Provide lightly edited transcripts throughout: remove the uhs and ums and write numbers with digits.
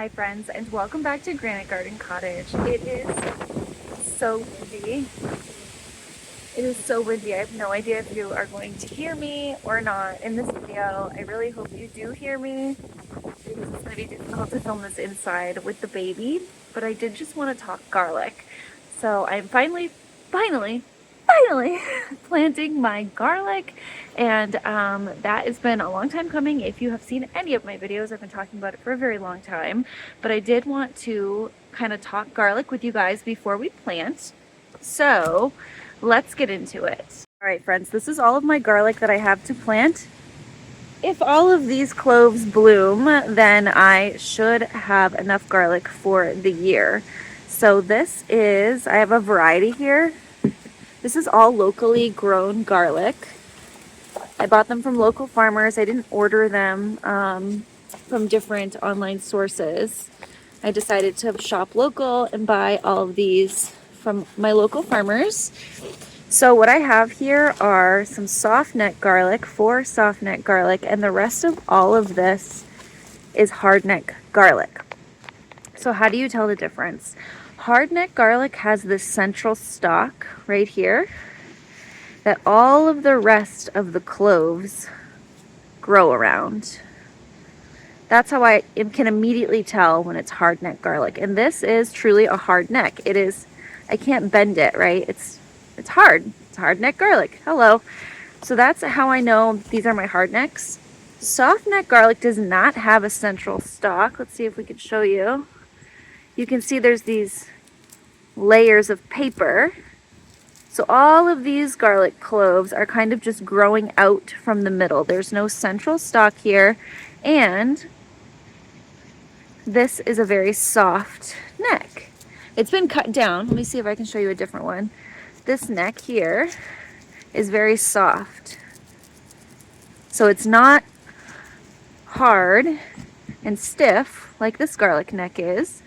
Hi friends, and welcome back to Granite Garden Cottage. It is so windy. It is so windy. I have no idea if you are going to hear me or not in this video. I really hope you do hear me because it's going to be difficult to film this inside with the baby. But I did just want to talk garlic. So I'm finally planting my garlic, and that has been a long time coming. If you have seen any of my videos, I've been talking about it for a very long time, but I did want to kind of talk garlic with you guys before we plant. So let's get into it. All right, friends, this is all of my garlic that I have to plant. If all of these cloves bloom, then I should have enough garlic for the year. So this is, I have a variety here. This is all locally grown garlic. I bought them from local farmers. I didn't order them from different online sources. I decided to shop local and buy all of these from my local farmers. So what I have here are some Softneck garlic, 4 Softneck garlic, and the rest of all of this is Hardneck garlic. So how do you tell the difference? Hardneck garlic has this central stalk right here that all of the rest of the cloves grow around. That's how I can immediately tell when it's hardneck garlic. And this is truly a hard neck. It is, I can't bend it, right? It's hard. It's hardneck garlic. Hello. So that's how I know these are my hardnecks. Softneck garlic does not have a central stalk. Let's see if we can show you. You can see there's these layers of paper. So all of these garlic cloves are kind of just growing out from the middle. There's no central stalk here. And this is a very soft neck. It's been cut down. Let me see if I can show you a different one. This neck here is very soft. So it's not hard and stiff like this garlic neck is.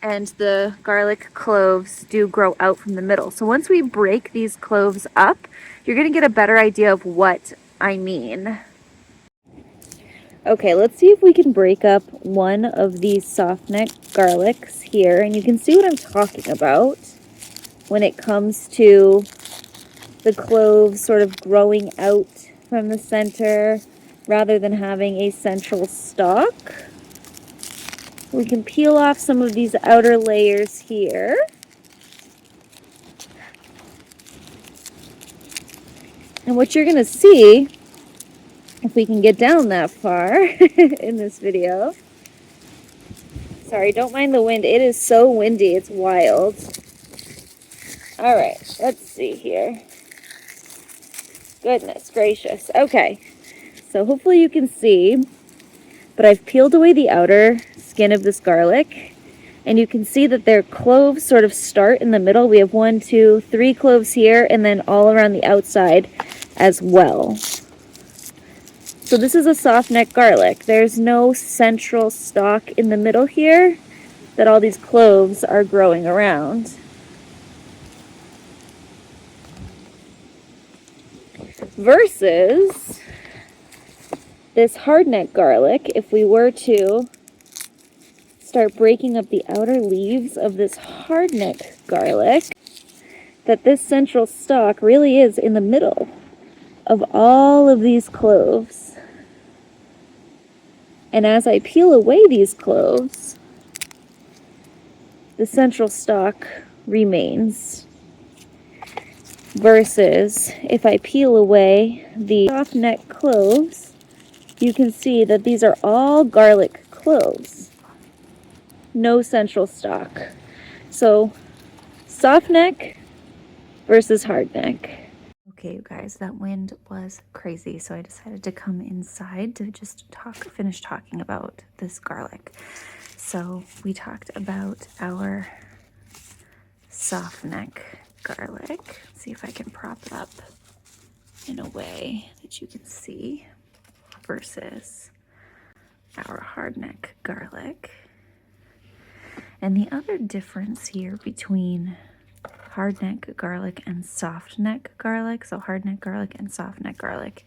And the garlic cloves do grow out from the middle. So once we break these cloves up, you're going to get a better idea of what I mean. Okay, let's see if we can break up one of these Softneck garlics here, and you can see what I'm talking about when it comes to the cloves sort of growing out from the center rather than having a central stalk. We can peel off some of these outer layers here. And what you're going to see, if we can get down that far in this video. Sorry, don't mind the wind. It is so windy. It's wild. All right, let's see here. Goodness gracious. Okay, so hopefully you can see, but I've peeled away the outer skin of this garlic, and you can see that their cloves sort of start in the middle. We have 1, 2, 3 cloves here, and then all around the outside as well. So this is a Softneck garlic. There's no central stalk in the middle here that all these cloves are growing around. Versus this hardneck garlic, if we were to start breaking up the outer leaves of this hardneck garlic, that this central stalk really is in the middle of all of these cloves. And as I peel away these cloves, the central stalk remains. Versus if I peel away the softneck cloves, you can see that these are all garlic cloves. No central stalk. So softneck versus hardneck. Okay, you guys, that wind was crazy, so I decided to come inside to just finish talking about this garlic. So we talked about our Softneck garlic. Let's see if I can prop it up in a way that you can see versus our hardneck garlic. And the other difference here between hardneck garlic and softneck garlic, so hardneck garlic and softneck garlic,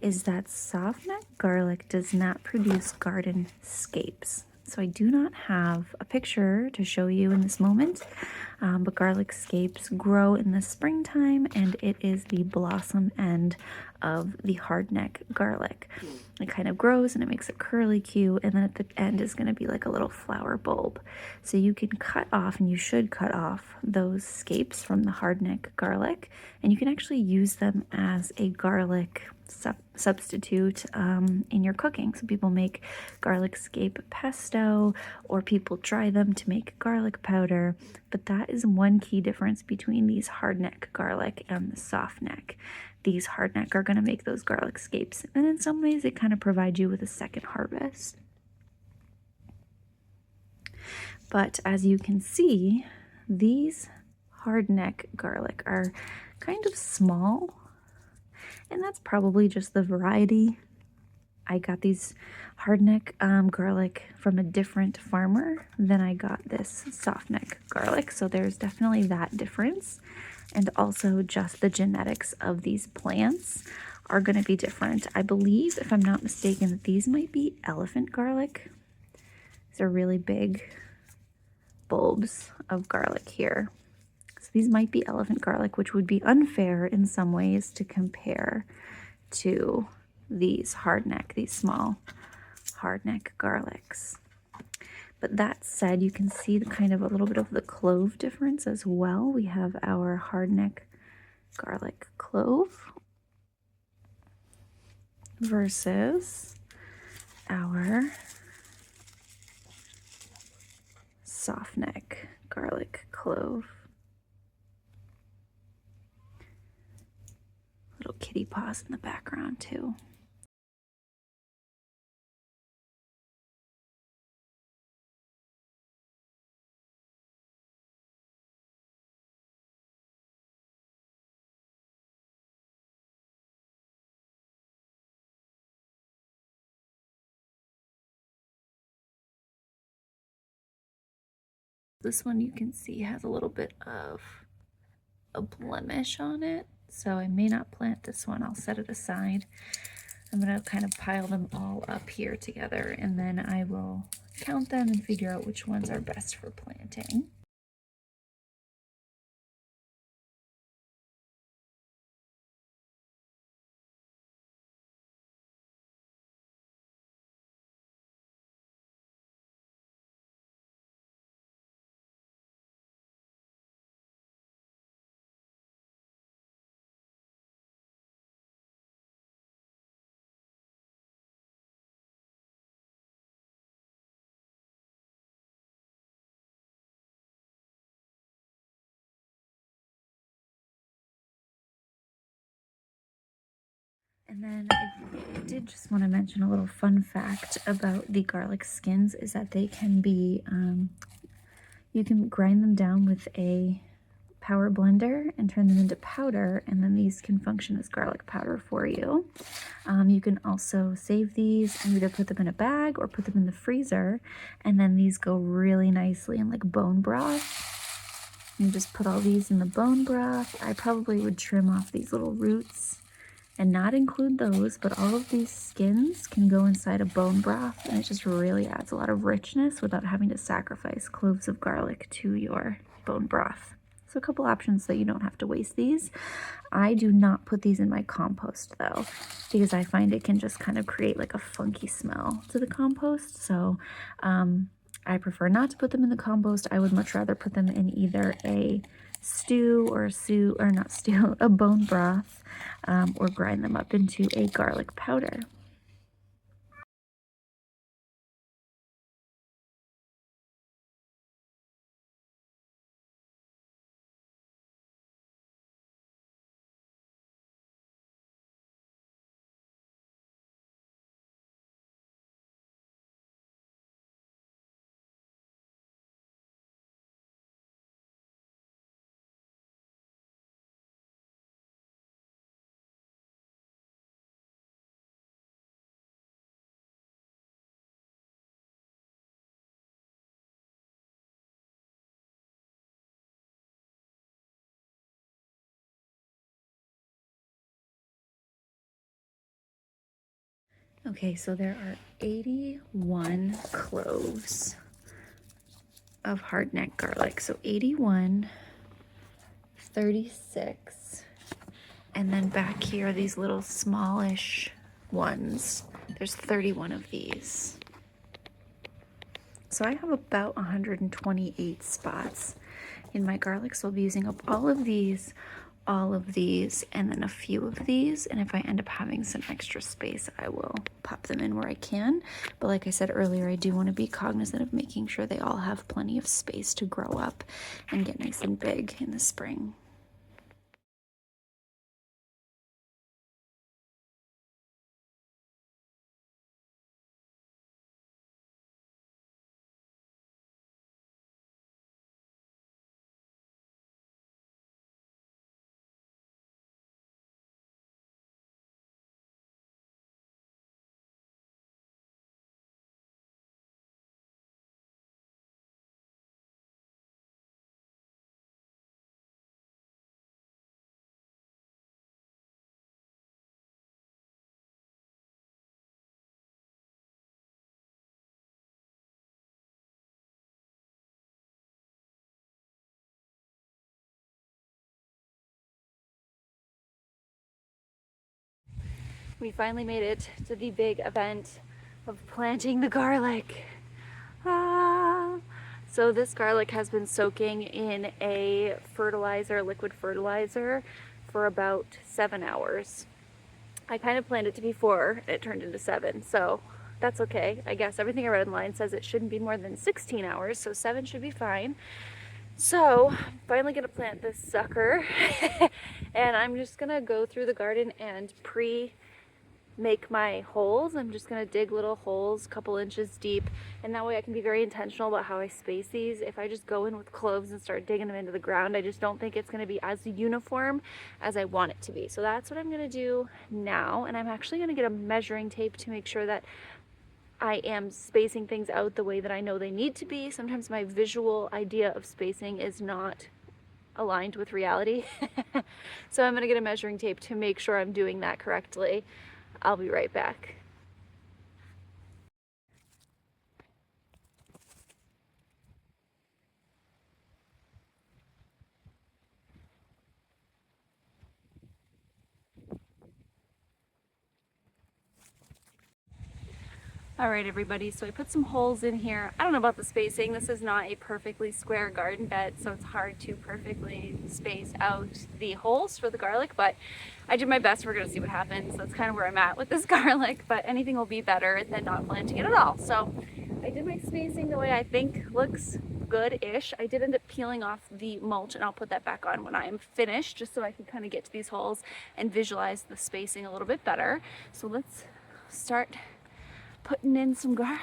is that softneck garlic does not produce garden scapes. So I do not have a picture to show you in this moment, but garlic scapes grow in the springtime, and it is the blossom end of the hardneck garlic. It kind of grows and it makes a curly Q, and then at the end is going to be like a little flower bulb. So you can cut off, and you should cut off those scapes from the hardneck garlic, and you can actually use them as a garlic substitute in your cooking. So people make garlic scape pesto, or people dry them to make garlic powder. But that is one key difference between these hardneck garlic and the softneck. These hardneck are going to make those garlic scapes, and in some ways it kind of provides you with a second harvest. But as you can see, these hardneck garlic are kind of small, and that's probably just the variety. I got these hardneck garlic from a different farmer than I got this softneck garlic, so there's definitely that difference. And also just the genetics of these plants are going to be different. I believe, if I'm not mistaken, that these might be elephant garlic. These are really big bulbs of garlic here. So these might be elephant garlic, which would be unfair in some ways to compare to these hardneck, these small hardneck garlics. But that said, you can see the kind of a little bit of the clove difference as well. We have our hardneck garlic clove versus our softneck garlic clove. Little kitty paws in the background too. This one you can see has a little bit of a blemish on it, so I may not plant this one. I'll set it aside. I'm going to kind of pile them all up here together, and then I will count them and figure out which ones are best for planting. And then I did just want to mention a little fun fact about the garlic skins is that they can be, you can grind them down with a power blender and turn them into powder, and then these can function as garlic powder for you. You can also save these and either put them in a bag or put them in the freezer, and then these go really nicely in like bone broth. You just put all these in the bone broth. I probably would trim off these little roots and not include those, but all of these skins can go inside a bone broth, and it just really adds a lot of richness without having to sacrifice cloves of garlic to your bone broth. So a couple options so you don't have to waste these. I do not put these in my compost though, because I find it can just kind of create like a funky smell to the compost. So I prefer not to put them in the compost. I would much rather put them in either a stew or a bone broth, or grind them up into a garlic powder. Okay, so there are 81 cloves of hardneck garlic. So 81, 36, and then back here, these little smallish ones. There's 31 of these. So I have about 128 spots in my garlic, so I'll be using up all of these, and then a few of these. And if I end up having some extra space, I will pop them in where I can. But like I said earlier, I do want to be cognizant of making sure they all have plenty of space to grow up and get nice and big in the spring. We finally made it to the big event of planting the garlic. Ah. So this garlic has been soaking in a fertilizer, liquid fertilizer, for about 7 hours. I kind of planned it to be 4, and it turned into 7, so that's okay. I guess everything I read online says it shouldn't be more than 16 hours, so 7 should be fine. So I'm finally gonna plant this sucker and I'm just gonna go through the garden and make my holes. I'm just gonna dig little holes a couple inches deep, and that way I can be very intentional about how I space these. If I just go in with cloves and start digging them into the ground, I just don't think it's gonna be as uniform as I want it to be. So that's what I'm gonna do now, and I'm actually gonna get a measuring tape to make sure that I am spacing things out the way that I know they need to be. Sometimes my visual idea of spacing is not aligned with reality. So I'm gonna get a measuring tape to make sure I'm doing that correctly. I'll be right back. All right, everybody, so I put some holes in here. I don't know about the spacing. This is not a perfectly square garden bed, so it's hard to perfectly space out the holes for the garlic, but I did my best. We're gonna see what happens. That's kind of where I'm at with this garlic, but anything will be better than not planting it at all. So I did my spacing the way I think looks good-ish. I did end up peeling off the mulch, and I'll put that back on when I'm finished, just so I can kind of get to these holes and visualize the spacing a little bit better. So let's start putting in some garlic.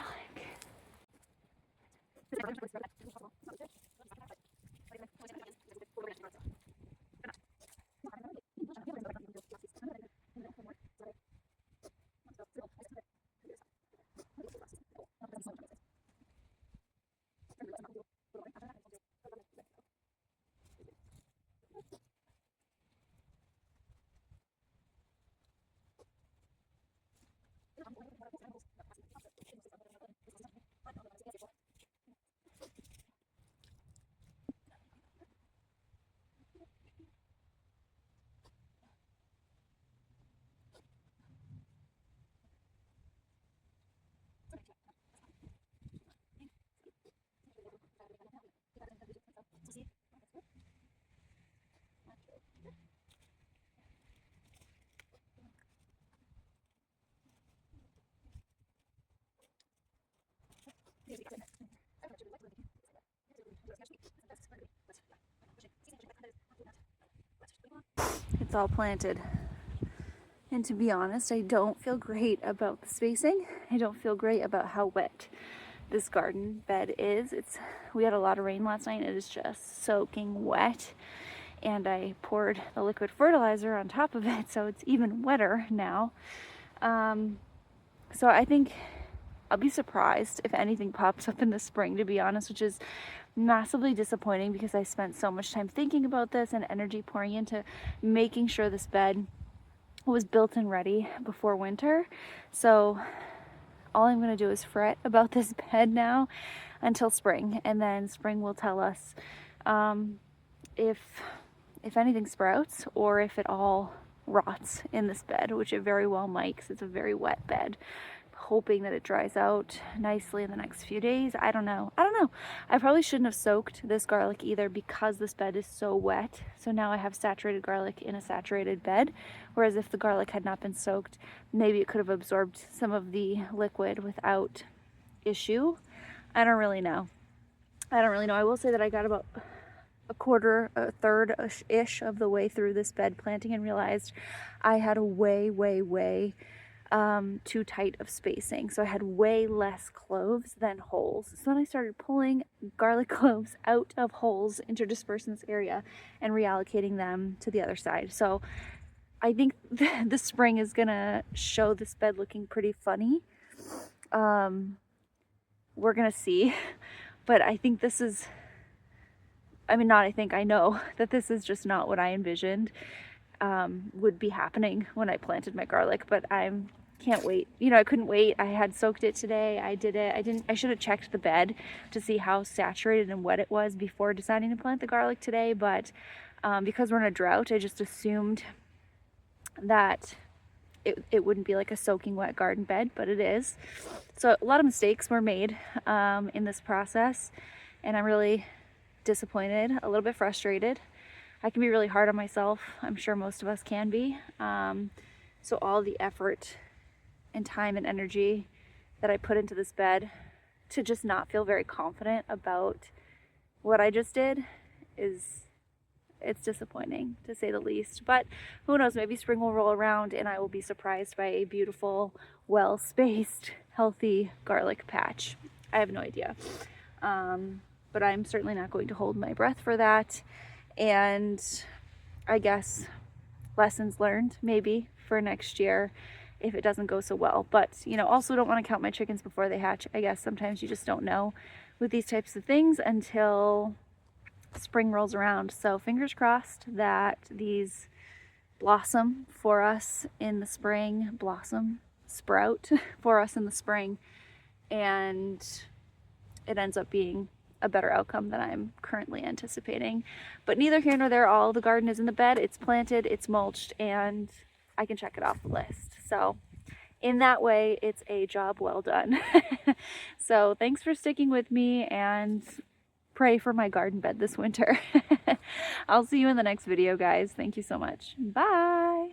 It's all planted. And to be honest, I don't feel great about the spacing. I don't feel great about how wet this garden bed is. We had a lot of rain last night. It is just soaking wet. And I poured the liquid fertilizer on top of it, so it's even wetter now. So I think I'll be surprised if anything pops up in the spring, to be honest, which is massively disappointing because I spent so much time thinking about this and energy pouring into making sure this bed was built and ready before winter. So all I'm going to do is fret about this bed now until spring, and then spring will tell us if anything sprouts or if it all rots in this bed, which it very well might, because it's a very wet bed. Hoping that it dries out nicely in the next few days. I don't know. I probably shouldn't have soaked this garlic either, because this bed is so wet. So now I have saturated garlic in a saturated bed, whereas if the garlic had not been soaked, maybe it could have absorbed some of the liquid without issue. I don't really know. I will say that I got about a third-ish of the way through this bed planting and realized I had a way too tight of spacing. So I had way less cloves than holes. So then I started pulling garlic cloves out of holes interdispersed in this area and reallocating them to the other side. So I think the spring is gonna show this bed looking pretty funny. We're gonna see. But I think this is, I know that this is just not what I envisioned would be happening when I planted my garlic, but can't wait. I couldn't wait. I had soaked it today. I did it. I should have checked the bed to see how saturated and wet it was before deciding to plant the garlic today, but because we're in a drought, I just assumed that it wouldn't be like a soaking wet garden bed, but it is. So a lot of mistakes were made in this process, and I'm really disappointed, a little bit frustrated. I can be really hard on myself. I'm sure most of us can be. So all the effort and time and energy that I put into this bed to just not feel very confident about what I just did it's disappointing, to say the least. But who knows, maybe spring will roll around and I will be surprised by a beautiful, well-spaced, healthy garlic patch. I have no idea. But I'm certainly not going to hold my breath for that. And I guess lessons learned maybe for next year if it doesn't go so well. But also don't want to count my chickens before they hatch. I guess sometimes you just don't know with these types of things until spring rolls around. So fingers crossed that these blossom for us in the spring, sprout for us in the spring, and it ends up being a better outcome than I'm currently anticipating. But neither here nor there, all the garden is in the bed, it's planted, it's mulched, and I can check it off the list. So in that way, it's a job well done. So thanks for sticking with me, and pray for my garden bed this winter. I'll see you in the next video, guys. Thank you so much. Bye.